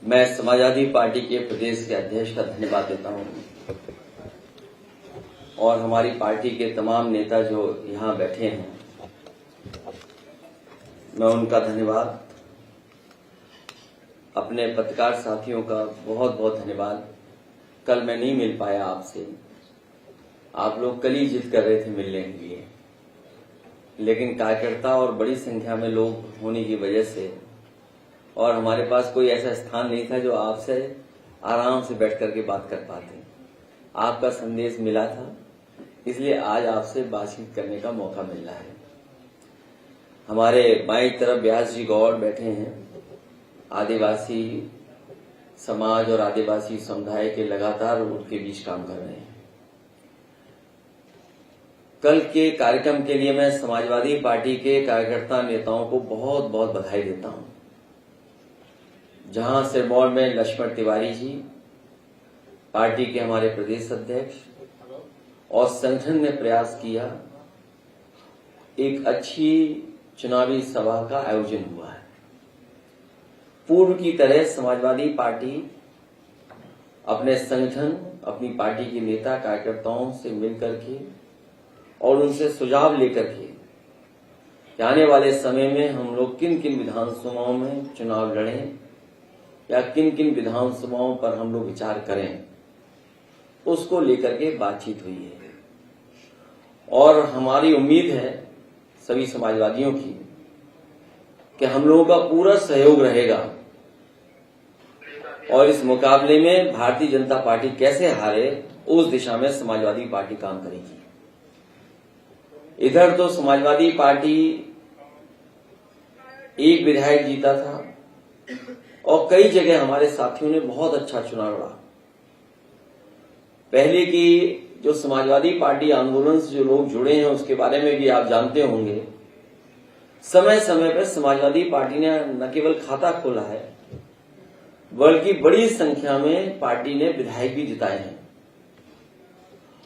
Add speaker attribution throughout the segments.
Speaker 1: मैं समाजवादी पार्टी के प्रदेश के अध्यक्ष का धन्यवाद देता हूं और हमारी पार्टी के तमाम नेता जो यहां बैठे हैं, मैं उनका धन्यवाद, अपने पत्रकार साथियों का बहुत बहुत धन्यवाद। कल मैं नहीं मिल पाया आपसे, आप लोग कल ही जिद कर रहे थे मिलने के लिए, लेकिन कार्यकर्ता और बड़ी संख्या में लोग होने की वजह से और हमारे पास कोई ऐसा स्थान नहीं था जो आपसे आराम से बैठ करके बात कर पाते। आपका संदेश मिला था, इसलिए आज आपसे बातचीत करने का मौका मिल रहा है। हमारे बाईं तरफ व्यास जी गौड़ बैठे हैं, आदिवासी समाज और आदिवासी समुदाय के लगातार उनके बीच काम कर रहे हैं। कल के कार्यक्रम के लिए मैं समाजवादी पार्टी के कार्यकर्ता नेताओं को बहुत बहुत बधाई देता हूं। जहां सिरमौर में लक्ष्मण तिवारी जी, पार्टी के हमारे प्रदेश अध्यक्ष और संगठन ने प्रयास किया, एक अच्छी चुनावी सभा का आयोजन हुआ है। पूर्व की तरह समाजवादी पार्टी अपने संगठन, अपनी पार्टी के नेता कार्यकर्ताओं से मिलकर के और उनसे सुझाव लेकर के आने वाले समय में हम लोग किन किन विधानसभाओं में चुनाव लड़ें या किन किन विधानसभाओं पर हम लोग विचार करें, उसको लेकर के बातचीत हुई है। और हमारी उम्मीद है सभी समाजवादियों की कि हम लोगों का पूरा सहयोग रहेगा और इस मुकाबले में भारतीय जनता पार्टी कैसे हारे उस दिशा में समाजवादी पार्टी काम करेगी। इधर तो समाजवादी पार्टी एक विधायक जीता था और कई जगह हमारे साथियों ने बहुत अच्छा चुनाव लड़ा। पहले की जो समाजवादी पार्टी आंदोलन से जो लोग जुड़े हैं उसके बारे में भी आप जानते होंगे। समय समय पर समाजवादी पार्टी ने न केवल खाता खोला है, बल्कि बड़ी संख्या में पार्टी ने विधायक भी जिताए हैं।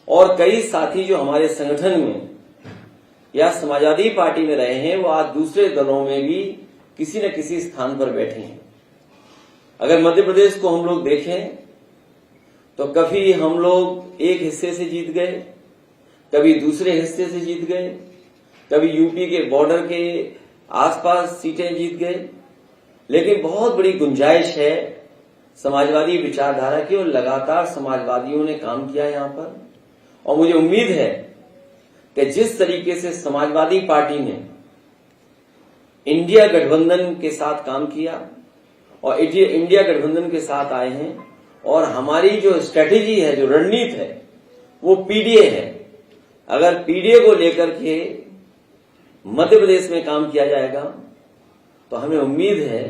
Speaker 1: और कई साथी जो हमारे संगठन में या समाजवादी पार्टी में रहे हैं, वो आज दूसरे दलों में भी किसी न किसी स्थान पर बैठे हैं। अगर मध्य प्रदेश को हम लोग देखें तो कभी हम लोग एक हिस्से से जीत गए, कभी दूसरे हिस्से से जीत गए, कभी यूपी के बॉर्डर के आसपास सीटें जीत गए, लेकिन बहुत बड़ी गुंजाइश है समाजवादी विचारधारा की और लगातार समाजवादियों ने काम किया यहां पर। और मुझे उम्मीद है कि जिस तरीके से समाजवादी पार्टी ने इंडिया गठबंधन के साथ काम किया और इंडिया गठबंधन के साथ आए हैं, और हमारी जो स्ट्रेटेजी है, जो रणनीति है, वो पीडीए है। अगर पीडीए को लेकर के मध्य प्रदेश में काम किया जाएगा तो हमें उम्मीद है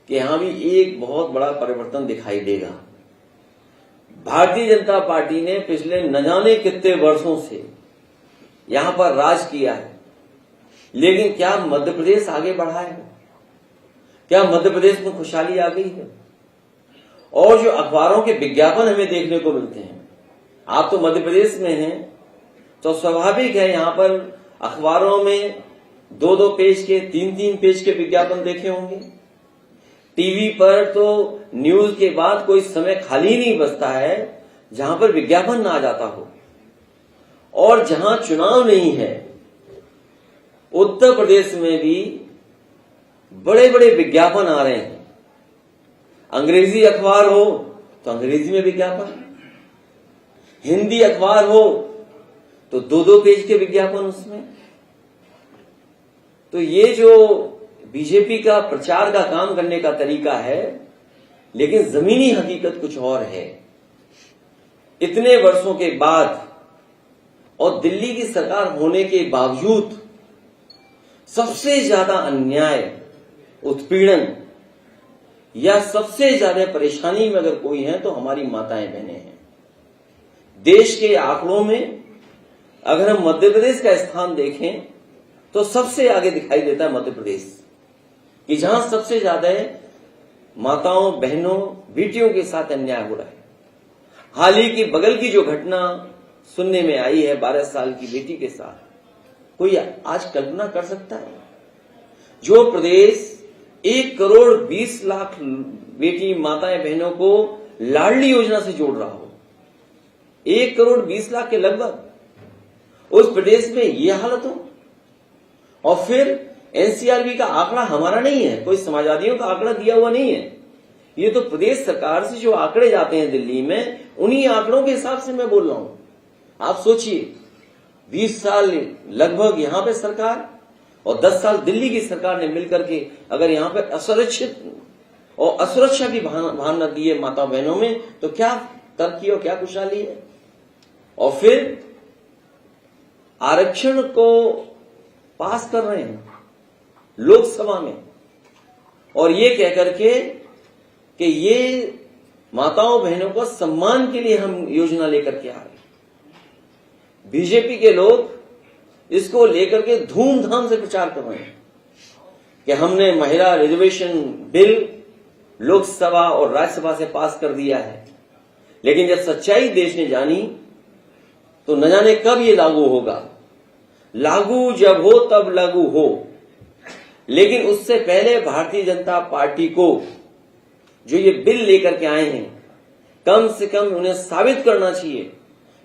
Speaker 1: कि यहां भी एक बहुत बड़ा परिवर्तन दिखाई देगा। भारतीय जनता पार्टी ने पिछले न जाने कितने वर्षों से यहां पर राज किया है, लेकिन क्या मध्य प्रदेश आगे बढ़ा है? क्या मध्य प्रदेश में खुशहाली आ गई है? और जो अखबारों के विज्ञापन हमें देखने को मिलते हैं, आप तो मध्य प्रदेश में हैं, तो स्वाभाविक है यहां पर अखबारों में 2-2 पेज के, 3-3 पेज के विज्ञापन देखे होंगे। टीवी पर तो न्यूज के बाद कोई समय खाली नहीं बचता है जहां पर विज्ञापन ना आ जाता हो। और जहां चुनाव नहीं है, उत्तर प्रदेश में भी बड़े बड़े विज्ञापन आ रहे हैं। अंग्रेजी अखबार हो तो अंग्रेजी में विज्ञापन, हिंदी अखबार हो तो 2-2 पेज के विज्ञापन उसमें। तो ये जो बीजेपी का प्रचार का काम करने का तरीका है, लेकिन जमीनी हकीकत कुछ और है। इतने वर्षों के बाद और दिल्ली की सरकार होने के बावजूद सबसे ज्यादा अन्याय, उत्पीड़न या सबसे ज्यादा परेशानी में अगर कोई है तो हमारी माताएं बहनें हैं। देश के आंकड़ों में अगर हम मध्य प्रदेश का स्थान देखें तो सबसे आगे दिखाई देता है मध्य प्रदेश, कि जहां सबसे ज्यादा माताओं, बहनों, बेटियों के साथ अन्याय हो रहा है। हाल ही की बगल की जो घटना सुनने में आई है 12 साल की बेटी के साथ, कोई आज कल्पना कर सकता है? जो प्रदेश 1,20,00,000 बेटी माताएं बहनों को लाडली योजना से जोड़ रहा हो, 1,20,00,000 के लगभग उस प्रदेश में ये हालत हो। और फिर एनसीआरबी का आंकड़ा हमारा नहीं है, कोई समाजवादियों का आंकड़ा दिया हुआ नहीं है, ये तो प्रदेश सरकार से जो आंकड़े जाते हैं दिल्ली में, उन्हीं आंकड़ों के हिसाब से मैं बोल रहा हूं। आप सोचिए, 20 साल लगभग यहां पे सरकार और 10 साल दिल्ली की सरकार ने मिलकर के अगर यहां पे असुरक्षित और असुरक्षा की भावना दी है माता बहनों में, तो क्या तरक्की और क्या खुशहाली है। और फिर आरक्षण को पास कर रहे हैं लोकसभा में, और ये कहकर के कि ये माताओं बहनों को सम्मान के लिए हम योजना लेकर के आ रहे हैं। बीजेपी के लोग इसको लेकर के धूमधाम से प्रचार कर रहे हैं कि हमने महिला रिजर्वेशन बिल लोकसभा और राज्यसभा से पास कर दिया है, लेकिन जब सच्चाई देश ने जानी तो न जाने कब ये लागू होगा। लागू जब हो तब लागू हो, लेकिन उससे पहले भारतीय जनता पार्टी को जो ये बिल लेकर के आए हैं, कम से कम उन्हें साबित करना चाहिए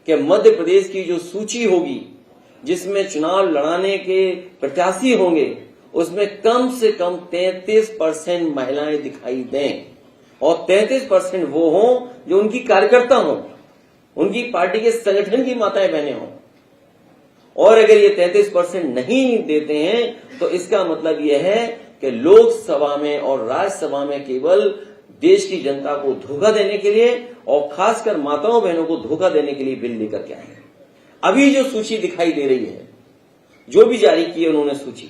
Speaker 1: कि मध्य प्रदेश की जो सूची होगी जिसमें चुनाव लड़ाने के प्रत्याशी होंगे, उसमें कम से कम 33% महिलाएं दिखाई दें, और 33% वो हों जो उनकी कार्यकर्ता हों, उनकी पार्टी के संगठन की माताएं बहनें हों। और अगर ये 33% नहीं देते हैं तो इसका मतलब यह है कि लोकसभा में और राज्यसभा में केवल देश की जनता को धोखा देने के लिए और खासकर माताओं बहनों को धोखा देने के लिए बिल लेकर के आए हैं। अभी जो सूची दिखाई दे रही है, जो भी जारी की है उन्होंने सूची,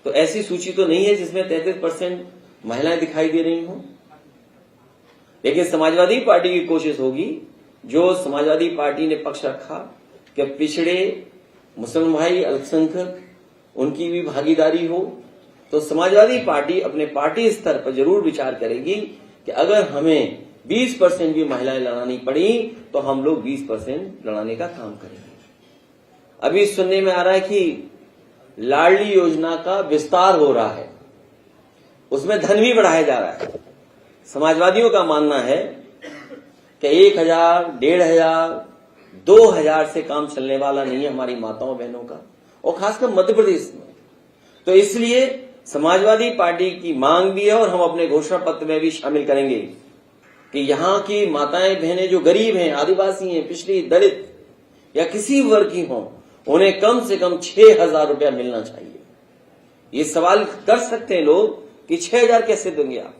Speaker 1: तो ऐसी सूची तो नहीं है जिसमें 33% महिलाएं दिखाई दे रही हों। लेकिन समाजवादी पार्टी की कोशिश होगी, जो समाजवादी पार्टी ने पक्ष रखा कि पिछड़े मुसलमान भाई अल्पसंख्यक उनकी भी भागीदारी हो, तो समाजवादी पार्टी अपने पार्टी स्तर पर जरूर विचार करेगी कि अगर हमें 20% भी महिलाएं लड़ानी पड़ी तो हम लोग 20% लड़ाने का काम करेंगे। अभी सुनने में आ रहा है कि लाडली योजना का विस्तार हो रहा है, उसमें धन भी बढ़ाया जा रहा है। समाजवादियों का मानना है कि 1,000, 1,500, 2,000 से काम चलने वाला नहीं है हमारी माताओं बहनों का, और खासकर मध्य प्रदेश में। तो इसलिए समाजवादी पार्टी की मांग भी है और हम अपने घोषणा पत्र में भी शामिल करेंगे कि यहां की माताएं बहनें जो गरीब हैं, आदिवासी हैं, पिछड़ी, दलित या किसी वर्ग की हों, उन्हें कम से कम 6,000 रुपया मिलना चाहिए। ये सवाल कर सकते हैं लोग कि 6,000 कैसे देंगे आप,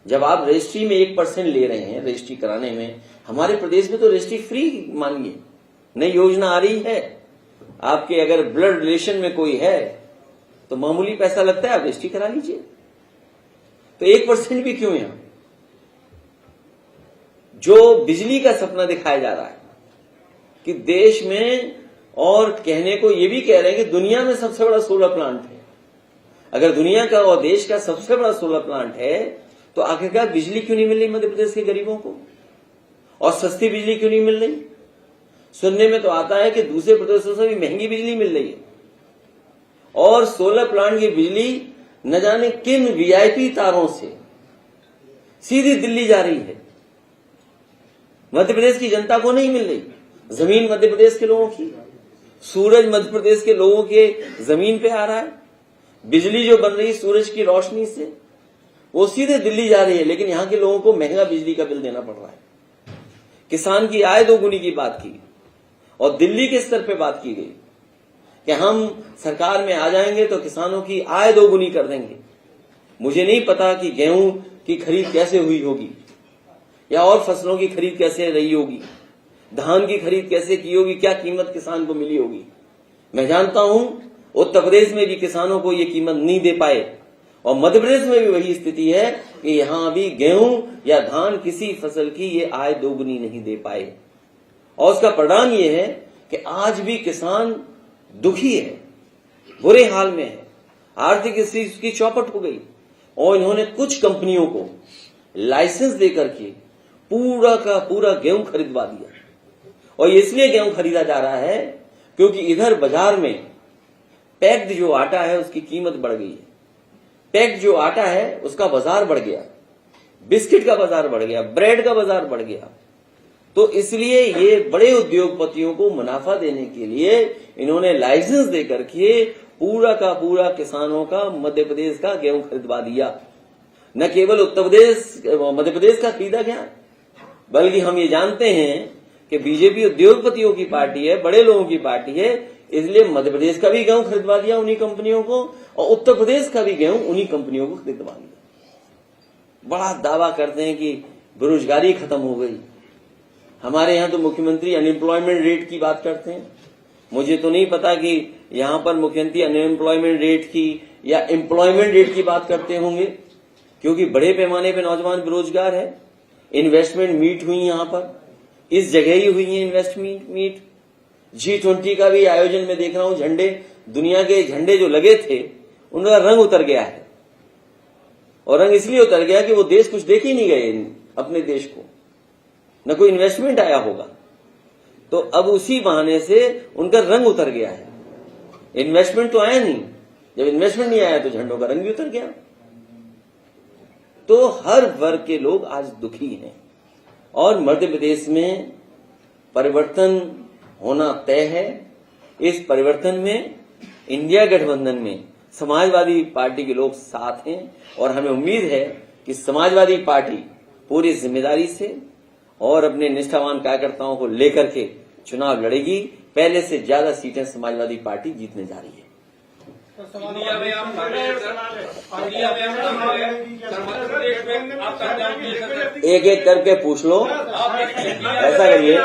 Speaker 1: जब आप रजिस्ट्री में 1% ले रहे हैं रजिस्ट्री कराने में। हमारे प्रदेश में तो रजिस्ट्री फ्री मानिए, नई योजना आ रही है। आपके अगर ब्लड रिलेशन में कोई है तो मामूली पैसा लगता है, आप रजिस्ट्री करा लीजिए। तो 1% भी क्यों यहां। जो बिजली का सपना दिखाया जा रहा है कि देश में, और कहने को ये भी कह रहे हैं कि दुनिया में सबसे बड़ा सोलर प्लांट है। अगर दुनिया का और देश का सबसे बड़ा सोलर प्लांट है तो आखिरकार बिजली क्यों नहीं मिल रही मध्य प्रदेश के गरीबों को, और सस्ती बिजली क्यों नहीं मिल रही। सुनने में तो आता है कि दूसरे प्रदेशों से भी महंगी बिजली मिल रही है, और सोलर प्लांट की बिजली न जाने किन वीआईपी तारों से सीधी दिल्ली जा रही है, मध्य प्रदेश की जनता को नहीं मिल रही। जमीन मध्य प्रदेश के लोगों की, सूरज मध्य प्रदेश के लोगों के जमीन पे आ रहा है, बिजली जो बन रही है सूरज की रोशनी से वो सीधे दिल्ली जा रही है, लेकिन यहां के लोगों को महंगा बिजली का बिल देना पड़ रहा है। किसान की आय दोगुनी की बात की, और दिल्ली के स्तर पे बात की गई कि हम सरकार में आ जाएंगे तो किसानों की आय दोगुनी कर देंगे। मुझे नहीं पता कि गेहूं की खरीद कैसे हुई होगी, या और फसलों की खरीद कैसे रही होगी, धान की खरीद कैसे की होगी, क्या कीमत किसान को मिली होगी। मैं जानता हूं उत्तर प्रदेश में भी किसानों को ये कीमत नहीं दे पाए, और मध्य प्रदेश में भी वही स्थिति है कि यहां भी गेहूं या धान किसी फसल की ये आय दोगुनी नहीं दे पाए। और उसका परिणाम ये है कि आज भी किसान दुखी है, बुरे हाल में है, आर्थिक स्थिति उसकी चौपट हो गई, और इन्होंने कुछ कंपनियों को लाइसेंस देकर के पूरा का पूरा गेहूं खरीदवा दिया। और इसलिए गेहूं खरीदा जा रहा है क्योंकि इधर बाजार में पैक्ड जो आटा है उसकी कीमत बढ़ गई है। टैग जो आटा है उसका बाजार बढ़ गया, बिस्किट का बाजार बढ़ गया, ब्रेड का बाजार बढ़ गया। तो इसलिए ये बड़े उद्योगपतियों को मुनाफा देने के लिए इन्होंने लाइसेंस देकर के पूरा का पूरा किसानों का मध्य प्रदेश का गेहूं खरीदवा दिया। न केवल उत्तर प्रदेश मध्य प्रदेश का खरीदा गया, बल्कि हम ये जानते हैं कि बीजेपी उद्योगपतियों की पार्टी है, बड़े लोगों की पार्टी है, इसलिए मध्य प्रदेश का भी गेहूं खरीदवा दिया उन्हीं कंपनियों को और उत्तर प्रदेश का भी गेहूं उन्हीं कंपनियों को खरीदवा दिया। बड़ा दावा करते हैं कि बेरोजगारी खत्म हो गई। हमारे यहाँ तो मुख्यमंत्री अनएम्प्लॉयमेंट रेट की बात करते हैं। मुझे तो नहीं पता कि यहाँ पर मुख्यमंत्री अनएम्प्लॉयमेंट रेट की या एम्प्लॉयमेंट रेट की बात करते होंगे, क्योंकि बड़े पैमाने पर नौजवान बेरोजगार है। इन्वेस्टमेंट मीट हुई यहाँ पर, इस जगह ही हुई है इन्वेस्टमेंट मीट। G20 का भी आयोजन में देख रहा हूं, झंडे, दुनिया के झंडे जो लगे थे उनका रंग उतर गया है। और रंग इसलिए उतर गया कि वो देश कुछ देख ही नहीं गए अपने देश को, न कोई इन्वेस्टमेंट आया होगा। तो अब उसी बहाने से उनका रंग उतर गया है। इन्वेस्टमेंट तो आया नहीं, जब इन्वेस्टमेंट नहीं आया तो झंडों का रंग भी उतर गया। तो हर वर्ग के लोग आज दुखी हैं और मध्य प्रदेश में परिवर्तन होना तय है। इस परिवर्तन में इंडिया गठबंधन में समाजवादी पार्टी के लोग साथ हैं और हमें उम्मीद है कि समाजवादी पार्टी पूरी जिम्मेदारी से और अपने निष्ठावान कार्यकर्ताओं को लेकर के चुनाव लड़ेगी। पहले से ज्यादा सीटें समाजवादी पार्टी जीतने जा रही है।
Speaker 2: इंडिया में आप
Speaker 1: एक एक करके पूछ लो। ऐसा करिए,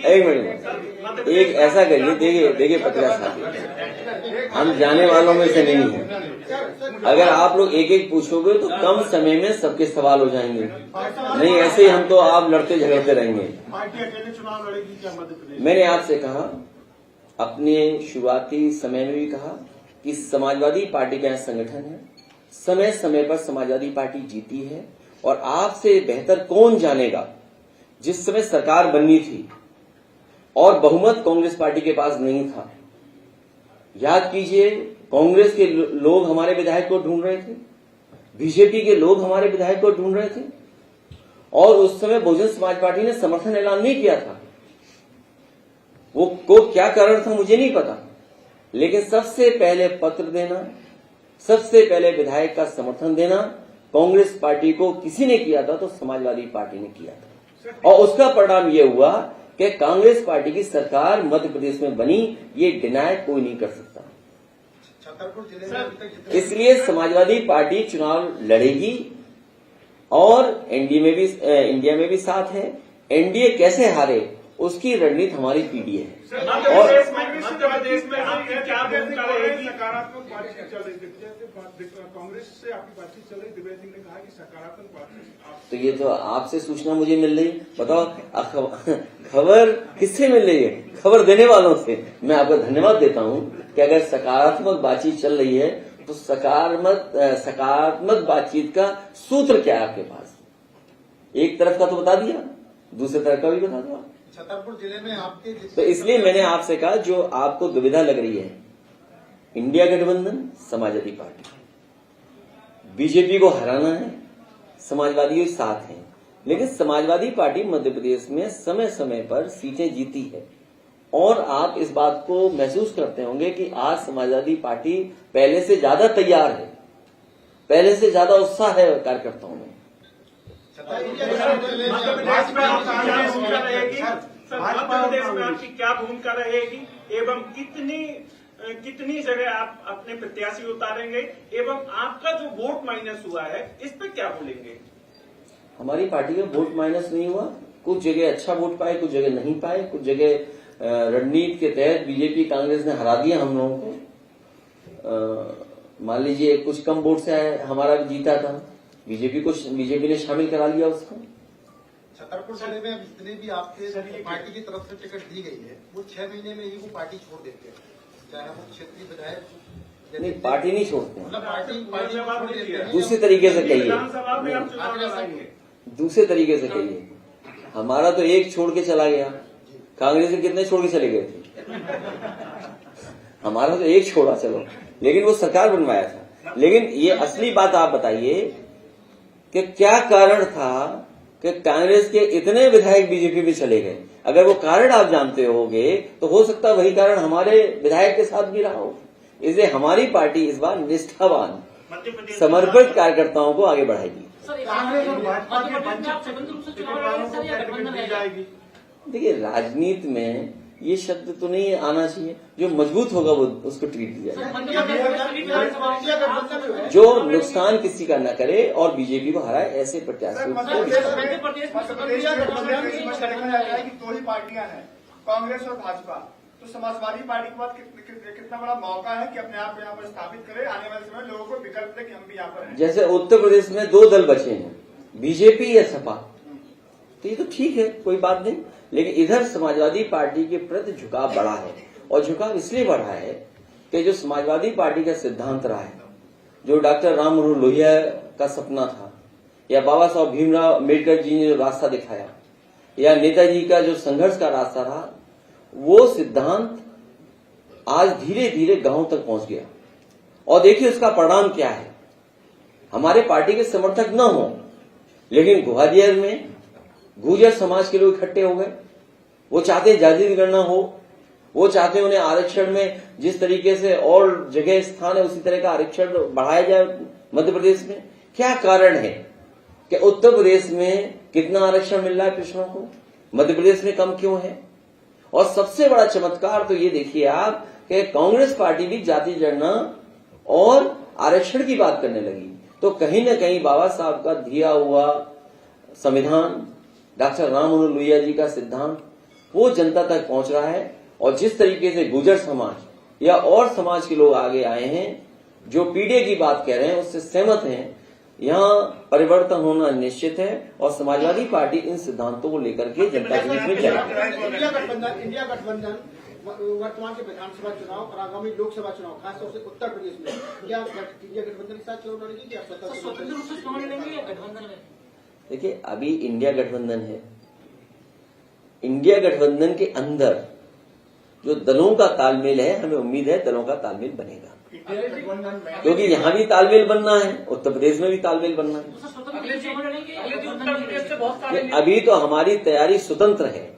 Speaker 1: एक मिनट, एक ऐसा करिए, देखिए पत्रकार साहब, हम जाने वालों में से नहीं है। अगर आप लोग एक एक पूछोगे तो कम समय में सबके सवाल हो जाएंगे, नहीं ऐसे ही हम तो आप लड़ते झगड़ते रहेंगे। मैंने आपसे कहा, अपने शुरुआती समय में भी कहा कि समाजवादी पार्टी का संगठन है, समय समय पर समाजवादी पार्टी जीती है और आपसे बेहतर कौन जानेगा। जिस समय सरकार बननी थी और बहुमत कांग्रेस पार्टी के पास नहीं था, याद कीजिए, कांग्रेस के लोग हमारे विधायक को ढूंढ रहे थे, बीजेपी के लोग हमारे विधायक को ढूंढ रहे थे और उस समय बहुजन समाज पार्टी ने समर्थन ऐलान नहीं किया था। वो को क्या कारण था मुझे नहीं पता, लेकिन सबसे पहले पत्र देना, सबसे पहले विधायक का समर्थन देना कांग्रेस पार्टी को किसी ने किया था तो समाजवादी पार्टी ने किया था। और उसका परिणाम ये हुआ कि कांग्रेस पार्टी की सरकार मध्य प्रदेश में बनी, ये डिनाय कोई नहीं कर सकता। इसलिए समाजवादी पार्टी चुनाव लड़ेगी और इंडिया में भी साथ है। एनडीए कैसे हारे उसकी रणनीति हमारी पीडी है। और
Speaker 2: मध्य प्रदेश में आपकी क्या भूमिका रहेगी? सकारात्मक बातचीत चल रही है, कांग्रेस से आपकी बातचीत चल रही, दिव्या सिंह ने कहा कि सकारात्मक बातचीत।
Speaker 1: तो ये तो आपसे सूचना मुझे मिल रही, बताओ खबर किससे मिल रही है? खबर देने वालों से। मैं आपका धन्यवाद देता हूं कि अगर सकारात्मक बातचीत चल रही है तो सकारात्मक बातचीत का सूत्र क्या है आपके पास? एक तरफ का तो बता दिया, दूसरे तरफ का भी बता दो।
Speaker 3: छतरपुर जिले में आपके,
Speaker 1: तो इसलिए मैंने आपसे कहा, जो आपको दुविधा लग रही है, इंडिया गठबंधन, समाजवादी पार्टी, बीजेपी को हराना है, समाजवादी साथ हैं। लेकिन समाजवादी पार्टी मध्य प्रदेश में समय समय पर सीटें जीती है और आप इस बात को महसूस करते होंगे कि आज समाजवादी पार्टी पहले से ज्यादा तैयार है, पहले से ज्यादा उत्साह है कार्यकर्ताओं में।
Speaker 2: मध्य प्रदेश में आपकी क्या भूमिका रहेगी एवं कितनी जगह आप अपने प्रत्याशी उतारेंगे एवं आपका जो वोट माइनस हुआ है इस पे क्या बोलेंगे?
Speaker 1: हमारी पार्टी का वोट माइनस नहीं हुआ, कुछ जगह अच्छा वोट पाए, कुछ जगह नहीं पाए, कुछ जगह रणनीति के तहत बीजेपी कांग्रेस ने हरा दिया हम लोगों को। मान लीजिए कुछ कम वोट से हमारा जीता था, बीजेपी ने शामिल करा लिया उसको।
Speaker 3: छतरपुर जिले में जितने भी आपके पार्टी की तरफ से टिकट दी गई है वो 6 महीने में ही वो पार्टी छोड़ देते हैं, चाहे वो क्षेत्रीय विधायक।
Speaker 1: नहीं, पार्टी नहीं छोड़ते हैं,
Speaker 3: मतलब पार्टी छोड़ देते हैं।
Speaker 1: दूसरे तरीके से कहिए, दूसरे तरीके से कहिए। हमारा तो एक छोड़ के चला गया, कांग्रेस के कितने छोड़ के चले गए थे? हमारा तो एक छोड़ा, चलो, लेकिन वो सरकार बनवाया था। लेकिन ये असली बात आप बताइए कि क्या कारण था कि कांग्रेस के इतने विधायक बीजेपी में चले गए। अगर वो कारण आप जानते होगे तो हो सकता है वही कारण हमारे विधायक के साथ भी रहा हो। इसलिए हमारी पार्टी इस बार निष्ठावान समर्पित कार्यकर्ताओं को आगे बढ़ाएगी।
Speaker 3: कांग्रेस और भाजपा के वंचित टिकट वालों को क्या टिकट दी जाएगी?
Speaker 1: देखिए, राजनीति में ये शब्द तो नहीं आना चाहिए, जो मजबूत होगा वो उसको ट्रीट दिया जाए, जो नुकसान किसी का न करे और बीजेपी को हराए, ऐसे प्रत्याशियों को।
Speaker 4: दो ही पार्टियां हैं, कांग्रेस और भाजपा, तो समाजवादी पार्टी के पास कितना बड़ा मौका है कि अपने आप यहाँ पर स्थापित करे, आने वाले समय लोगों को विकल्प दे कि हम भी यहाँ पर हैं।
Speaker 1: जैसे उत्तर प्रदेश में 2 दल बचे हैं, बीजेपी या सपा, तो ये तो ठीक है, कोई बात नहीं। लेकिन इधर समाजवादी पार्टी के प्रति झुकाव बढ़ा है, और झुकाव इसलिए बढ़ा है कि जो समाजवादी पार्टी का सिद्धांत रहा है, जो डॉक्टर राम मनोहर लोहिया का सपना था, या बाबा साहब भीमराव अम्बेडकर जी ने जो रास्ता दिखाया, या नेताजी का जो संघर्ष का रास्ता रहा, वो सिद्धांत आज धीरे धीरे गांव तक पहुंच गया। और देखिए उसका परिणाम क्या है। हमारे पार्टी के समर्थक न हो, लेकिन ग्वालियर में गुर्जर समाज के लोग इकट्ठे हो गए। वो चाहते हैं जाति गणना हो, वो चाहते हैं उन्हें आरक्षण में जिस तरीके से और जगह स्थान है उसी तरह का आरक्षण बढ़ाया जाए मध्य प्रदेश में। क्या कारण है कि उत्तर प्रदेश में कितना आरक्षण मिल रहा है पिछड़ों को, मध्य प्रदेश में कम क्यों है? और सबसे बड़ा चमत्कार तो ये देखिए आप कि कांग्रेस पार्टी भी जाति गणना और आरक्षण की बात करने लगी। तो कहीं न कहीं बाबा साहब का दिया हुआ संविधान, डॉक्टर राम मनोहर लोहिया जी का सिद्धांत, वो जनता तक पहुंच रहा है। और जिस तरीके से गुर्जर समाज या और समाज के लोग आगे आए हैं, जो पीडीए की बात कह रहे हैं, उससे सहमत हैं, यहाँ परिवर्तन होना निश्चित है। और समाजवादी पार्टी इन सिद्धांतों को लेकर के जनता के बीच में जाएगी।
Speaker 3: इंडिया गठबंधन वर्तमान के विधानसभा चुनाव और आगामी लोकसभा चुनाव, खासतौर से उत्तर प्रदेश में, क्या इंडिया गठबंधन के साथ चुनाव लड़ेगी? क्या स्वतंत्र रूप से चुनाव लड़ेंगे या गठबंधन में?
Speaker 1: देखिए, अभी इंडिया गठबंधन है। इंडिया गठबंधन के अंदर जो दलों का तालमेल है, हमें उम्मीद है दलों का तालमेल बनेगा, क्योंकि यहाँ भी तालमेल बनना है, उत्तर प्रदेश में भी तालमेल बनना है। अभी तो हमारी तैयारी स्वतंत्र है।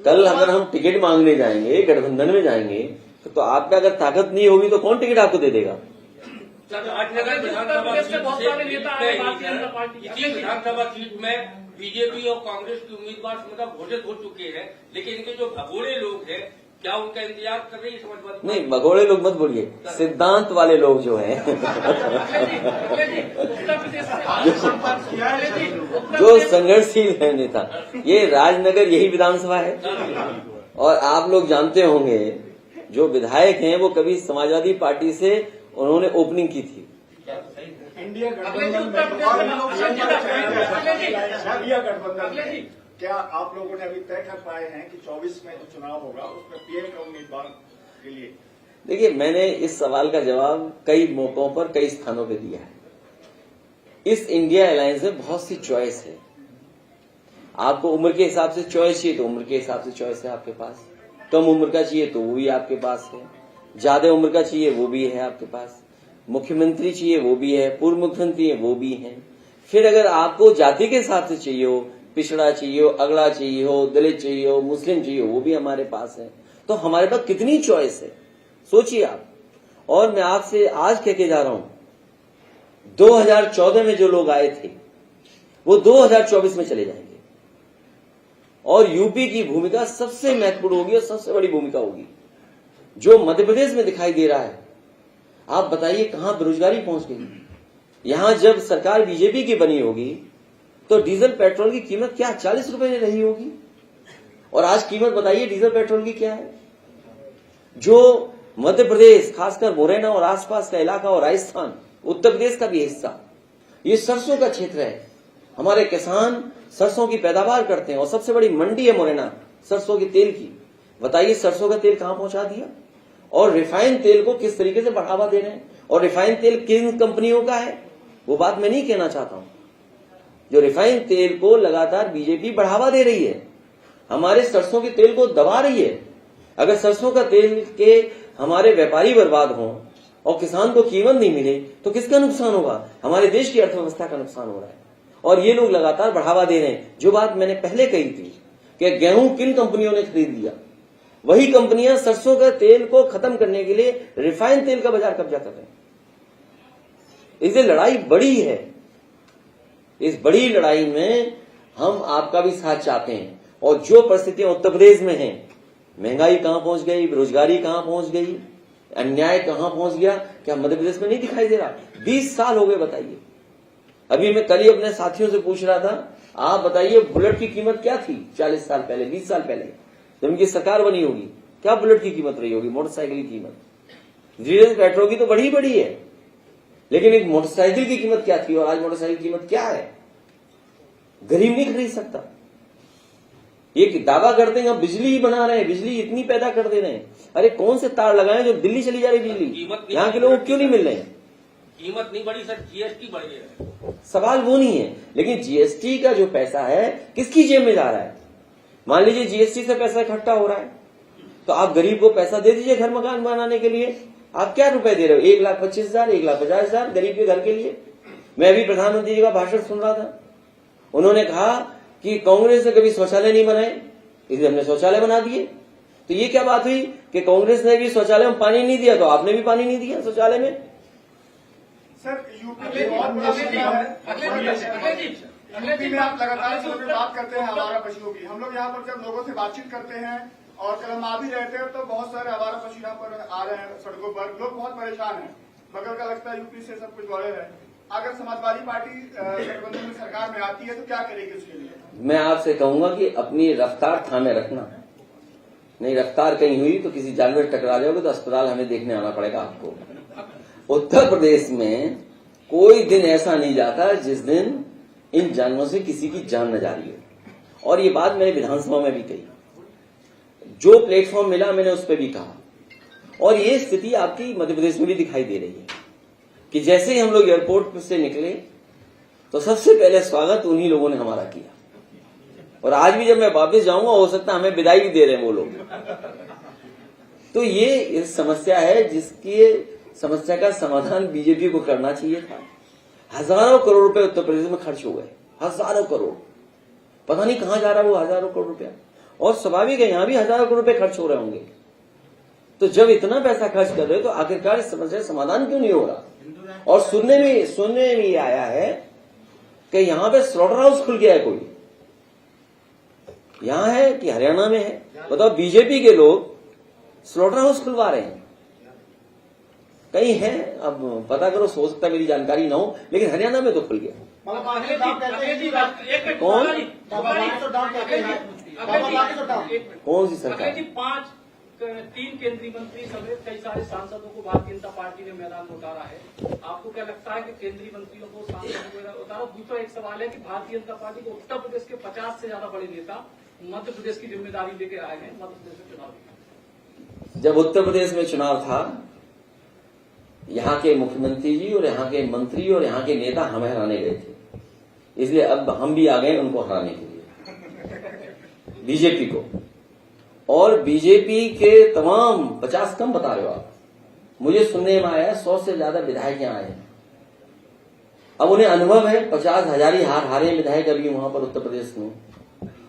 Speaker 1: कल अगर हम टिकट मांगने जाएंगे, गठबंधन में जाएंगे, तो आप पे अगर ताकत नहीं होगी तो कौन टिकट आपको दे देगा?
Speaker 5: विधानसभा सीट में बीजेपी और कांग्रेस के उम्मीदवार घोषित हो चुके हैं, लेकिन इनके जो भगोड़े लोग हैं, क्या उनका इंतजार कर रही है समाजवादी?
Speaker 1: नहीं, भगोड़े लोग मत बोलिए, सिद्धांत वाले लोग जो हैं जो संघर्षशील है नेता। ये राजनगर यही विधानसभा है, और आप लोग जानते होंगे जो विधायक हैं वो कभी समाजवादी पार्टी से उन्होंने ओपनिंग की थी।
Speaker 4: इंडिया गठबंधन क्या आप लोगों ने अभी तय कर पाए हैं कि 24 में जो चुनाव होगा उसमें पीएम का उम्मीदवार के लिए?
Speaker 1: देखिए, मैंने इस सवाल का जवाब कई मौकों पर कई स्थानों पे दिया है। इस इंडिया अलायंस में बहुत सी चॉइस है। आपको उम्र के हिसाब से चॉइस चाहिए तो उम्र के हिसाब से चॉइस है आपके पास, कम उम्र का चाहिए तो वो भी आपके पास है, ज्यादा उम्र का चाहिए वो भी है आपके पास, मुख्यमंत्री चाहिए वो भी है, पूर्व मुख्यमंत्री है वो भी है। फिर अगर आपको जाति के हिसाब से चाहिए हो, पिछड़ा चाहिए हो, अगड़ा चाहिए हो, दलित चाहिए हो, मुस्लिम चाहिए हो, वो भी हमारे पास है। तो हमारे पास कितनी चॉइस है, सोचिए आप। और मैं आपसे आज कह के जा रहा हूं, 2014 में जो लोग आए थे वो 2024 में चले जाएंगे, और यूपी की भूमिका सबसे महत्वपूर्ण होगी और सबसे बड़ी भूमिका होगी। जो मध्य प्रदेश में दिखाई दे रहा है, आप बताइए कहां बेरोजगारी पहुंच गई। यहां जब सरकार बीजेपी की बनी होगी तो डीजल पेट्रोल की कीमत क्या 40 रुपए रही होगी, और आज कीमत बताइए डीजल पेट्रोल की क्या है। जो मध्य प्रदेश, खासकर मुरैना और आसपास का इलाका और राजस्थान, उत्तर प्रदेश का भी हिस्सा, ये सरसों का क्षेत्र है। हमारे किसान सरसों की पैदावार करते हैं और सबसे बड़ी मंडी है मुरैना सरसों के तेल की। बताइए सरसों का तेल कहां पहुंचा दिया, और रिफाइंड तेल को किस तरीके से बढ़ावा दे रहे हैं। और रिफाइंड तेल किन कंपनियों का है वो बात मैं नहीं कहना चाहता हूं। जो रिफाइंड तेल को लगातार बीजेपी बढ़ावा दे रही है, हमारे सरसों के तेल को दबा रही है। अगर सरसों का तेल के हमारे व्यापारी बर्बाद हों और किसान को कीमत नहीं मिले तो किसका नुकसान होगा? हमारे देश की अर्थव्यवस्था का नुकसान हो रहा है। और ये लोग लगातार बढ़ावा दे रहे हैं। जो बात मैंने पहले कही थी कि गेहूं किन कंपनियों ने खरीद लिया, वही कंपनियां सरसों के तेल को खत्म करने के लिए रिफाइंड तेल का बाजार कब्जा कर रहे हैं। इसलिए लड़ाई बड़ी है। इस बड़ी लड़ाई में हम आपका भी साथ चाहते हैं। और जो परिस्थितियां उत्तर प्रदेश में हैं, महंगाई कहां पहुंच गई, बेरोजगारी कहां पहुंच गई, अन्याय कहां पहुंच गया, क्या मध्य प्रदेश में नहीं दिखाई दे रहा? 20 साल हो गए, बताइए। अभी मैं कल ही अपने साथियों से पूछ रहा था, आप बताइए बुलेट की कीमत क्या थी 40 साल पहले, 20 साल पहले जब इनकी सरकार बनी होगी? क्या बुलेट की कीमत रही होगी, मोटरसाइकिल की कीमत? डीजल पेट्रोल की तो बढ़ी है, लेकिन एक मोटरसाइकिल की कीमत क्या थी और आज मोटरसाइकिल की कीमत क्या है? गरीब नहीं खरीद सकता। ये दावा करते हैं हम बिजली ही बना रहे हैं, बिजली इतनी पैदा कर दे रहे हैं। अरे कौन से तार लगाए जो दिल्ली चली जा रही बिजली? यहाँ के लोगों को क्यों नहीं मिल रहे हैं?
Speaker 5: कीमत नहीं बढ़ी सर, जीएसटी बढ़ गया है।
Speaker 1: सवाल वो नहीं है, लेकिन जीएसटी का जो पैसा है किसकी जेब में जा रहा है? मान लीजिए जीएसटी से पैसा इकट्ठा हो रहा है, तो आप गरीब को पैसा दे दीजिए घर मकान बनाने के लिए। आप क्या रुपए दे रहे हो? 1,25,000, 1,50,000 गरीब के घर के लिए। मैं अभी प्रधानमंत्री जी का भाषण सुन रहा था, उन्होंने कहा कि कांग्रेस ने कभी शौचालय नहीं बनाए, इसलिए हमने शौचालय बना दिए। तो ये क्या बात हुई कि कांग्रेस ने भी शौचालय में पानी नहीं दिया, तो आपने भी पानी नहीं दिया शौचालय में?
Speaker 4: सर यूपी में बहुत बड़ा मुद्दा है। यूपी में आप लगातार इस पे बात करते हैं आवारा पशुओं की। हम लोग यहाँ पर जब लोगों से बातचीत करते हैं और कल हम आ भी रहते हैं तो बहुत सारे आवारा पशु यहाँ पर आ रहे हैं सड़कों पर। लोग बहुत परेशान हैं, मगर का लगता है यूपी से सब कुछ बढ़े है। अगर समाजवादी पार्टी गठबंधन में सरकार में आती है तो क्या करेगी उसके लिए? मैं
Speaker 1: आपसे कहूंगा कि अपनी रफ्तार थामे रखना। नहीं रफ्तार कहीं हुई तो किसी जानवर टकरा जाओगे तो अस्पताल हमें देखने आना पड़ेगा आपको। उत्तर प्रदेश में कोई दिन ऐसा नहीं जाता जिस दिन इन जानवरों से किसी की जान न जा रही हो। और ये बात मैंने विधानसभा में भी कही, जो प्लेटफॉर्म मिला मैंने उस पर भी कहा। और ये स्थिति आपकी मध्य प्रदेश में भी दिखाई दे रही है कि जैसे ही हम लोग एयरपोर्ट से निकले तो सबसे पहले स्वागत उन्हीं लोगों ने हमारा किया। और आज भी जब मैं वापस जाऊंगा हो सकता है हमें विदाई भी दे रहे हैं वो लोग। तो ये समस्या है जिसकी समस्या का समाधान बीजेपी को करना चाहिए था। हजारों करोड़ रुपए उत्तर प्रदेश में खर्च हो गए, हजारों करोड़। पता नहीं कहां जा रहा वो हजारों करोड़ रुपया। और स्वाभाविक है यहां भी हजारों करोड़ रुपए खर्च हो रहे होंगे। तो जब इतना पैसा खर्च कर रहे हो तो आखिरकार इस समस्या का समाधान क्यों नहीं हो रहा? और सुनने में ये आया है कि यहां पे स्लॉटर हाउस खुल गया है कोई। यहां है कि हरियाणा में है? बताओ, बीजेपी के लोग स्लॉटर हाउस खुलवा रहे हैं। कहीं है, अब पता करो, हो सकता है मेरी जानकारी ना हो, लेकिन हरियाणा में तो खुल गया। कौन सी सरकार?
Speaker 6: 3 केंद्रीय मंत्री समेत कई सारे सांसदों को भारतीय जनता पार्टी ने मैदान में उतारा है। आपको क्या लगता है कि केंद्रीय मंत्रियों को, सांसदों को उतारा? दूसरा एक सवाल है कि भारतीय जनता पार्टी को उत्तर प्रदेश के 50 से ज्यादा बड़े नेता मध्य प्रदेश की जिम्मेदारी लेके आए हैं मध्य प्रदेश में चुनाव।
Speaker 1: जब उत्तर प्रदेश में चुनाव था, यहाँ के मुख्यमंत्री जी और यहाँ के मंत्री और यहाँ के नेता हमें हराने गए थे। इसलिए अब हम भी आ गए उनको हराने के लिए, बीजेपी को। और बीजेपी के तमाम 50 कम बता रहे हो आप, मुझे सुनने में आया 100 से ज्यादा विधायक यहाँ आए हैं। अब उन्हें अनुभव है, 50,000 ही हारे विधायक अभी वहां पर उत्तर प्रदेश में,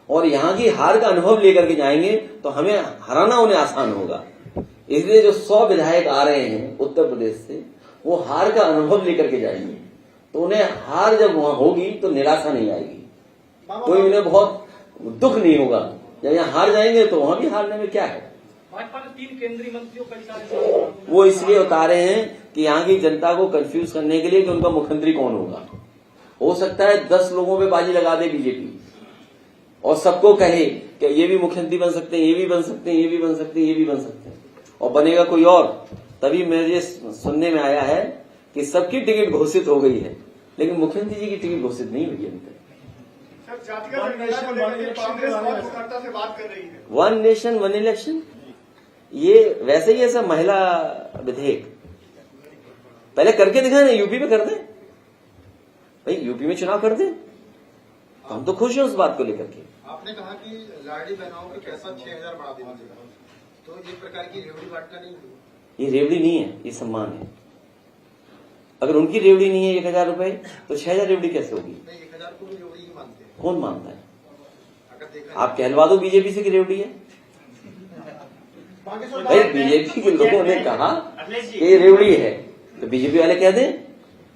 Speaker 1: और यहाँ की हार का अनुभव लेकर के जाएंगे तो हमें हराना उन्हें आसान होगा। इसलिए जो 100 विधायक आ रहे हैं उत्तर प्रदेश से, वो हार का अनुभव लेकर के जाएंगे, तो उन्हें हार जब वहां होगी तो निराशा नहीं आएगी, कोई उन्हें बहुत दुख नहीं होगा। जब यहाँ हार जाएंगे तो वहां भी हारने में क्या है।
Speaker 6: भाजपा ने 3 केंद्रीय मंत्रियों कई सारे
Speaker 1: वो इसलिए उतारे हैं कि यहाँ की जनता को कंफ्यूज करने के लिए कि उनका मुख्यमंत्री कौन होगा। हो सकता है 10 लोगों पे बाजी लगा दे बीजेपी और सबको कहे कि ये भी मुख्यमंत्री बन सकते हैं, ये भी बन सकते हैं, ये भी बन सकते हैं, ये भी बन सकते हैं, और बनेगा कोई और। तभी मुझे सुनने में आया है कि सबकी टिकट घोषित हो गई है, लेकिन मुख्यमंत्री जी की टिकट घोषित नहीं हुई है। वन नेशन वन इलेक्शन, ये वैसे ही ऐसा महिला विधेयक पहले करके दिखाए ना, यूपी में कर दें भाई, यूपी में चुनाव कर दें, हम तो खुश हैं उस बात को लेकर के।
Speaker 3: आपने कहा कि लाडली बहनों के पैसा 6,000 बढ़ा देना चाहिए, तो ये प्रकार की रेवड़ी बांटना नहीं है।
Speaker 1: ये रेवड़ी नहीं है, ये सम्मान है। अगर उनकी रेवड़ी नहीं है 1000 रुपए तो 6000 रेवड़ी कैसे होगी?
Speaker 3: 1000 को भी रेवड़ी ही मानते हैं।
Speaker 1: कौन मानता है?
Speaker 3: अगर देखा
Speaker 1: आप कहलवा दो बीजेपी से की रेवड़ी है।
Speaker 3: बागेश्वर
Speaker 1: भाई बीजेपी के लोगों ने कहा कि ये रेवड़ी है तो बीजेपी वाले कह दें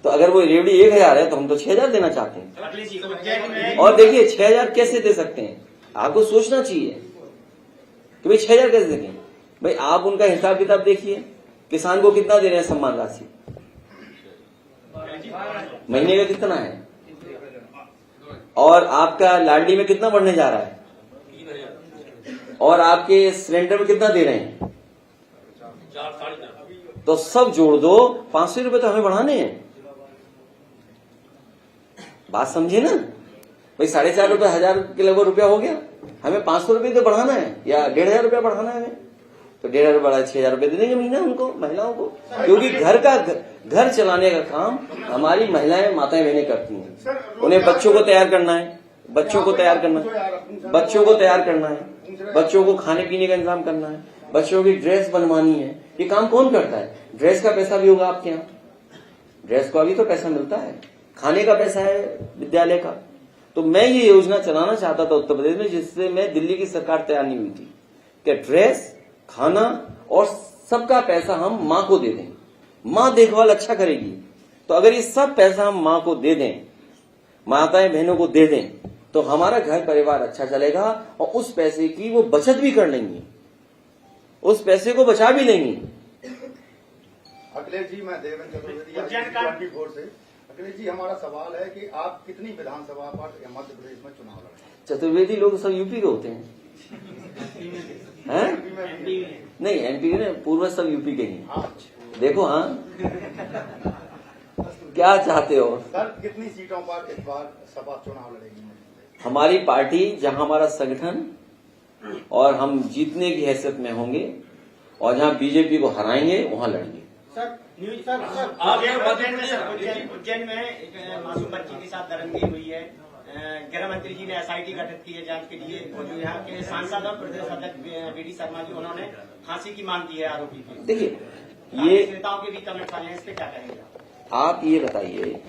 Speaker 1: तो अगर वो रेवड़ी 1000 है तो हम तो 6000 देना चाहते हैं।
Speaker 2: अखिलेश जी, उज्जैन में
Speaker 1: और देखिए 6000 कैसे दे सकते हैं? आपको सोचना चाहिए कि भाई 6000 कैसे देंगे। भाई आप उनका हिसाब किताब देखिए, किसान को कितना दे रहे हैं सम्मान राशि, महीने का कितना है, और आपका लाडली में कितना बढ़ने जा रहा है, और आपके सिलेंडर में कितना दे रहे हैं,
Speaker 5: 4 साढ़े 4।
Speaker 1: तो सब जोड़ दो 500 रुपए तो हमें बढ़ाने हैं। बात समझे ना भाई, 4.5 रुपए 1000 के लगभग रुपया हो गया, हमें 500 रुपये तो बढ़ाना है या 1500 रुपया बढ़ाना है हमें, तो 1500 बढ़ा 6000 रुपये दे देंगे महीना उनको, महिलाओं को, क्योंकि घर चलाने का काम हमारी महिलाएं माताएं बहनें करती हैं। उन्हें बच्चों को तैयार करना है, बच्चों को तैयार करना है, बच्चों को खाने पीने का इंतजाम करना है, बच्चों की ड्रेस बनवानी है। ये काम कौन करता है? ड्रेस का पैसा भी होगा आपके यहाँ, ड्रेस का भी तो पैसा मिलता है, खाने का पैसा है विद्यालय का। तो मैं ये योजना चलाना चाहता था उत्तर प्रदेश में, जिससे मैं दिल्ली की सरकार तैयार नहीं हुई थी कि ड्रेस, खाना और सबका पैसा हम माँ को दे दें। माँ देखभाल अच्छा करेगी, तो अगर ये सब पैसा हम माँ को दे दें, माताएं बहनों को दे दें, तो हमारा घर परिवार अच्छा चलेगा और उस पैसे की वो बचत भी कर लेंगी, उस पैसे को बचा भी लेंगी।
Speaker 4: अखिलेश जी, मैं देवेंद्र चतुर्वेदी से। अखिलेश जी, हमारा सवाल है कि आप कितनी विधानसभा पर मध्य प्रदेश में चुनाव लड़ेंगे?
Speaker 1: चतुर्वेदी लोग सब यूपी के होते हैं, हैं? नहीं, एमपी ने पूर्वज सब यूपी के ही। देखो, हाँ क्या चाहते हो
Speaker 4: सर? कितनी सीटों पर इस बार सभा चुनाव लड़ेगी?
Speaker 1: हमारी पार्टी, जहां हमारा संगठन और हम जीतने की हैसियत में होंगे और जहां बीजेपी को हराएंगे वहां लड़ेंगे।
Speaker 7: उज्जैन में एक मासूम बच्ची के साथ दरंगी हुई है। गृह मंत्री जी ने एसआईटी गठित की है जांच के लिए, और जो यहाँ के सांसद और प्रदेश अध्यक्ष बीडी शर्मा जी, उन्होंने फांसी की मांग की है आरोपी की।
Speaker 1: देखिए, ये
Speaker 7: नेताओं के भी कमेंट आए हैं, इस पे क्या कहेंगे
Speaker 1: आप? ये बताइए,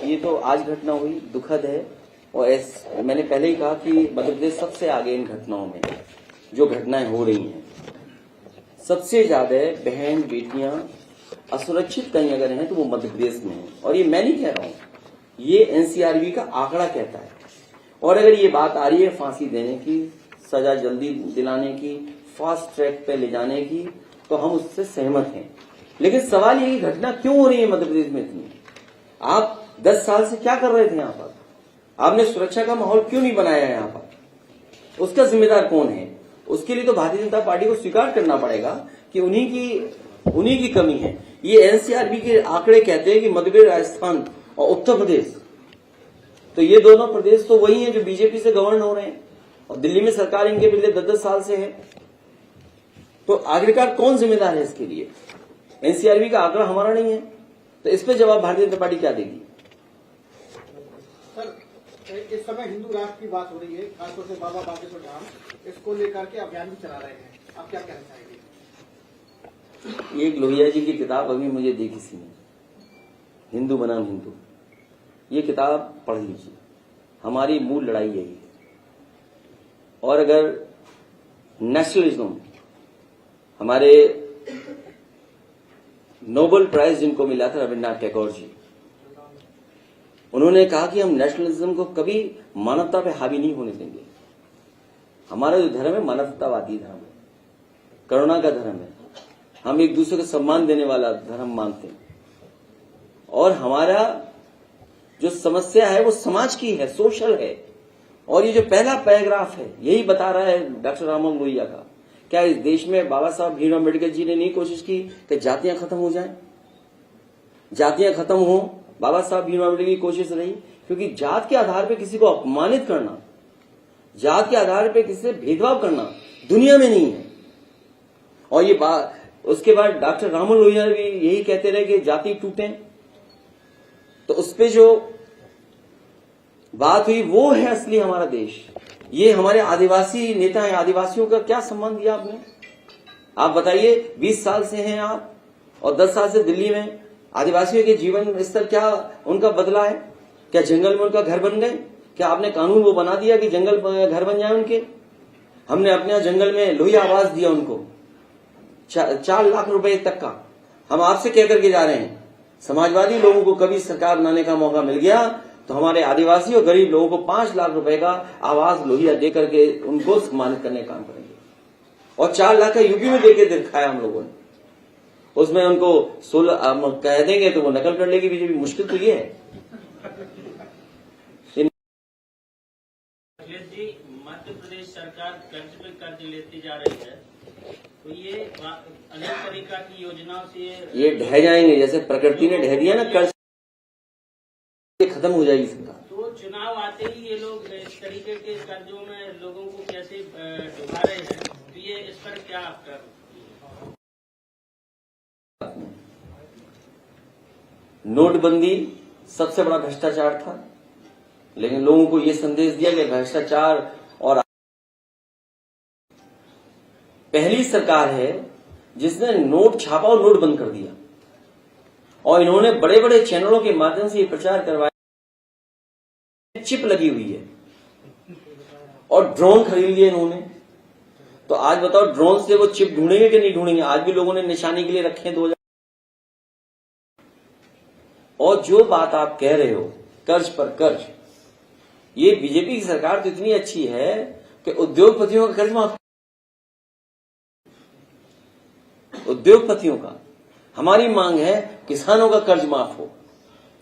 Speaker 1: ये तो आज घटना हुई, दुखद है, और मैंने पहले ही कहा कि मध्य प्रदेश सबसे आगे इन घटनाओं में, जो घटनाएं हो रही हैं। सबसे ज्यादा बहन बेटियां असुरक्षित कहीं अगर हैं तो वो मध्य प्रदेश में है, और ये मैं नहीं कह रहा हूं, ये एनसीआरबी का आंकड़ा कहता है। और अगर ये बात आ रही है फांसी देने की, सजा जल्दी दिलाने की, फास्ट ट्रैक पे ले जाने की, तो हम उससे सहमत हैं। लेकिन सवाल ये, घटना क्यों हो रही है मध्य प्रदेश में इतनी? आप 10 साल से क्या कर रहे थे यहाँ पर? आपने सुरक्षा का माहौल क्यों नहीं बनाया यहाँ पर? उसका जिम्मेदार कौन है? उसके लिए तो भारतीय जनता पार्टी को स्वीकार करना पड़ेगा कि उन्हीं की कमी है। ये एनसीआरबी के आंकड़े कहते हैं कि मध्य प्रदेश, राजस्थान और उत्तर प्रदेश, तो ये दोनों प्रदेश तो वही हैं जो बीजेपी से गवर्न हो रहे हैं, और दिल्ली में सरकार इनके पिछले 10-10 साल से है। तो आखिरकार कौन जिम्मेदार है इसके लिए? एनसीआरबी का आंकड़ा हमारा नहीं है, तो इस पे जवाब भारतीय जनता पार्टी क्या देगी?
Speaker 3: सर, इस समय हिंदू राष्ट्र की बात हो रही है, खासतौर से बाबा बागेश्वर धाम, इसको लेकर के अभियान भी चला रहे हैं, आप क्या कहना चाहेंगे?
Speaker 1: एक लोहिया जी की किताब अभी मुझे दी किसी ने, हिंदू बनाम हिंदू, ये किताब पढ़ लीजिए। हमारी मूल लड़ाई यही है। और अगर नेशनलिज्म, हमारे नोबेल प्राइज जिनको मिला था रविन्द्रनाथ टैगोर जी, उन्होंने कहा कि हम नेशनलिज्म को कभी मानवता पे हावी नहीं होने देंगे। हमारा जो धर्म है मानवतावादी धर्म है, करुणा का धर्म है, हम एक दूसरे को सम्मान देने वाला धर्म मानते हैं, और हमारा जो समस्या है वो समाज की है, सोशल है। और ये जो पहला पैराग्राफ है यही बता रहा है डॉक्टर राममोहन लोहिया का। क्या इस देश में बाबा साहब भीमराव अम्बेडकर जी ने नहीं कोशिश की कि जातियां खत्म हो जाएं? जातियां खत्म हो, बाबा साहब भीमराव अम्बेडकर की कोशिश रही, क्योंकि जात के आधार पर किसी को अपमानित करना, जात के आधार पर किसी से भेदभाव करना दुनिया में नहीं है। और ये बात, उसके बाद डॉक्टर राममोहन लोहिया भी यही कहते रहे कि जाति टूटे, तो उस पे जो बात हुई वो है असली हमारा देश। ये हमारे आदिवासी नेता हैं, आदिवासियों का क्या सम्मान दिया आपने? आप बताइए, 20 साल से हैं आप और 10 साल से दिल्ली में, आदिवासियों के जीवन स्तर क्या उनका बदला है? क्या जंगल में उनका घर बन गए? क्या आपने कानून वो बना दिया कि जंगल घर बन जाए उनके? हमने अपने यहाँ जंगल में लोही आवास दिया उनको 4 लाख रुपए तक का। हम आपसे कह करके जा रहे हैं, समाजवादी लोगों को कभी सरकार बनाने का मौका मिल गया तो हमारे आदिवासी और गरीब लोगों को 5 लाख रुपए का आवास लोहिया दे करके उनको सम्मानित करने का काम करेंगे। और 4 लाख का यूपी में देके दिखाया हम लोगों ने। उसमें उनको 16 कह देंगे तो वो नकल कर लेगी बीजेपी। मुश्किल तो ये है।
Speaker 8: जी, मध्य प्रदेश सरकार कर्ज पे कर्ज लेती जा रही है, तो ये अनेक तरीका की योजनाओं से
Speaker 1: ये ढह जाएंगे, जैसे प्रकृति ने ढह दिया ना कर्ज, खत्म हो जाएगी सरकार।
Speaker 8: तो चुनाव आते ही ये लोग इस तरीके के कर्जों में लोगों को कैसे डुबा रहे हैं, तो ये इस पर क्या आपका?
Speaker 1: नोटबंदी सबसे बड़ा भ्रष्टाचार था, लेकिन लोगों को ये संदेश दिया कि भ्रष्टाचार और पहली सरकार है जिसने नोट छापा और नोट बंद कर दिया। और इन्होंने बड़े बड़े चैनलों के माध्यम से ये प्रचार करवाया, चिप लगी हुई है और ड्रोन खरीद लिए इन्होंने। तो आज बताओ ड्रोन से वो चिप ढूंढेंगे कि नहीं ढूंढेंगे? आज भी लोगों ने निशानी के लिए रखे हैं 2000। और जो बात आप कह रहे हो कर्ज पर कर्ज, ये बीजेपी की सरकार तो इतनी अच्छी है कि उद्योगपतियों का कर्ज माफ, उद्योगपतियों का। हमारी मांग है किसानों का कर्ज माफ हो,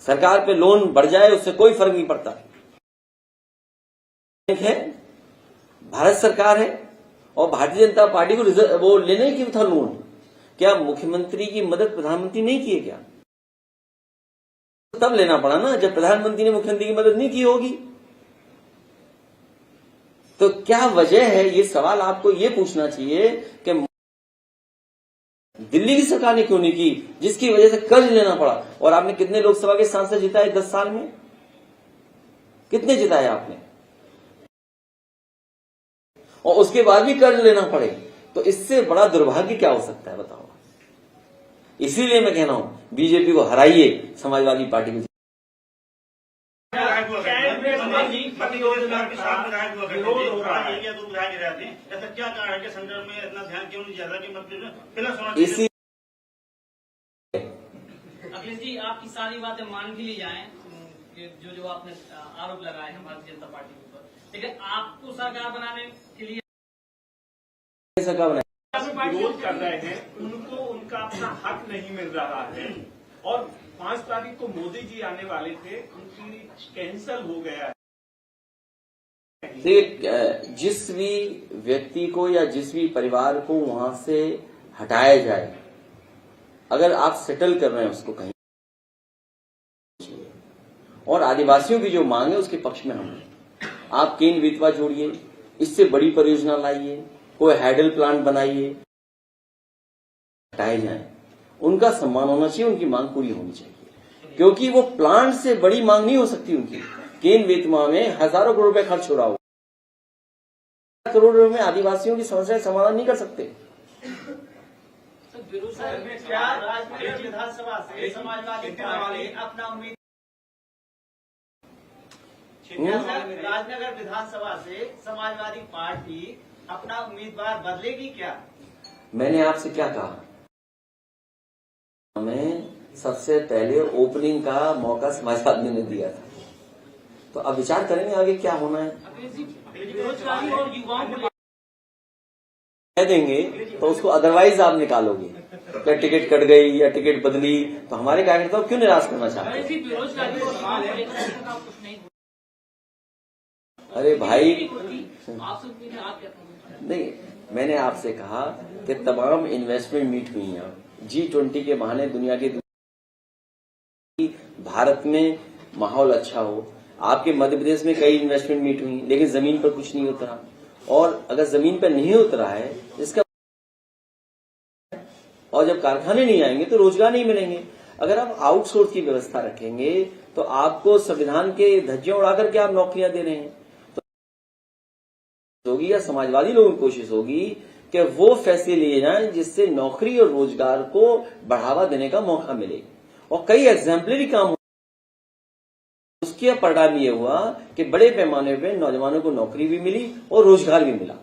Speaker 1: सरकार पे लोन बढ़ जाए, उससे कोई फर्क नहीं पड़ता। है भारत सरकार है और भारतीय जनता पार्टी को वो लेने क्यों था लोन? क्या मुख्यमंत्री की मदद प्रधानमंत्री नहीं किए क्या? तब लेना पड़ा ना जब प्रधानमंत्री ने मुख्यमंत्री की मदद नहीं की होगी। तो क्या वजह है? ये सवाल आपको ये पूछना चाहिए कि दिल्ली की सरकार ने क्यों नहीं की, जिसकी वजह से कर्ज लेना पड़ा। और आपने कितने लोकसभा के सांसद जिताए 10 साल में? कितने जिताए आपने? और उसके बाद भी कर्ज लेना पड़े, तो इससे बड़ा दुर्भाग्य क्या हो सकता है बताओ। इसीलिए मैं कह रहा हूं बीजेपी को हराइए, समाजवादी पार्टी को। इसी
Speaker 8: अखिलेश जी, आपकी सारी बातें मान भी ली जाएं जो आपने आरोप लगाए हैं भारतीय जनता पार्टी के ऊपर, लेकिन आपको सरकार बनाने के लिए
Speaker 1: सरकार बनाए
Speaker 2: विरोध कर रहे हैं, उनको उनका अपना हक नहीं मिल रहा है। और 5 तारीख को मोदी जी आने वाले थे, उनकी कैंसल हो गया है।
Speaker 1: जिस भी व्यक्ति को या जिस भी परिवार को वहां से हटाया जाए, अगर आप सेटल कर रहे हैं उसको कहीं, और आदिवासियों की जो मांग है उसके पक्ष में हम हैं। आप केन बेतवा जोड़िए, इससे बड़ी परियोजना लाइए, कोई हाइडल प्लांट बनाइए, हटाए जाए, उनका सम्मान होना चाहिए, उनकी मांग पूरी होनी चाहिए। क्योंकि वो प्लांट से बड़ी मांग नहीं हो सकती उनकी। केन बेतवा में हजारों करोड़ रुपए खर्च हो रहा हो, करोड़ रुपए में आदिवासियों की समस्या समाधान नहीं कर सकते।
Speaker 7: क्या राजनगर विधानसभा से समाजवादी पार्टी अपना उम्मीदवार, राजनगर विधानसभा से समाजवादी पार्टी अपना उम्मीदवार बदलेगी क्या?
Speaker 1: मैंने आपसे क्या कहा? हमें सबसे पहले ओपनिंग का मौका समाजवादी ने दिया था, तो अब विचार करेंगे आगे क्या होना है। कह देंगे तो उसको अदरवाइज आप निकालोगे, क्या टिकट कट गई या टिकट बदली, तो हमारे कार्यकर्ताओं क्यों निराश करना चाहते हैं? अरे भाई नहीं, मैंने आपसे कहा कि तमाम इन्वेस्टमेंट मीट हुई हैं G20 के बहाने, दुनिया के भारत में माहौल अच्छा हो। आपके मध्य प्रदेश में कई इन्वेस्टमेंट मीट हुई, लेकिन जमीन पर कुछ नहीं उतरा। और अगर जमीन पर नहीं उतरा है इसका, और जब कारखाने नहीं आएंगे तो रोजगार नहीं मिलेंगे। अगर आप आउटसोर्स की व्यवस्था रखेंगे तो आपको संविधान के धज्जियां उड़ाकर के आप नौकरियां दे रहे हैं। होगी या समाजवादी लोगों की कोशिश होगी कि वो फैसले लिए जाएं जिससे नौकरी और रोजगार को बढ़ावा देने का मौका मिले। और कई एग्जाम्पलरी काम, उसके परिणाम ये हुआ कि बड़े पैमाने पे नौजवानों को नौकरी भी मिली और रोजगार भी मिला।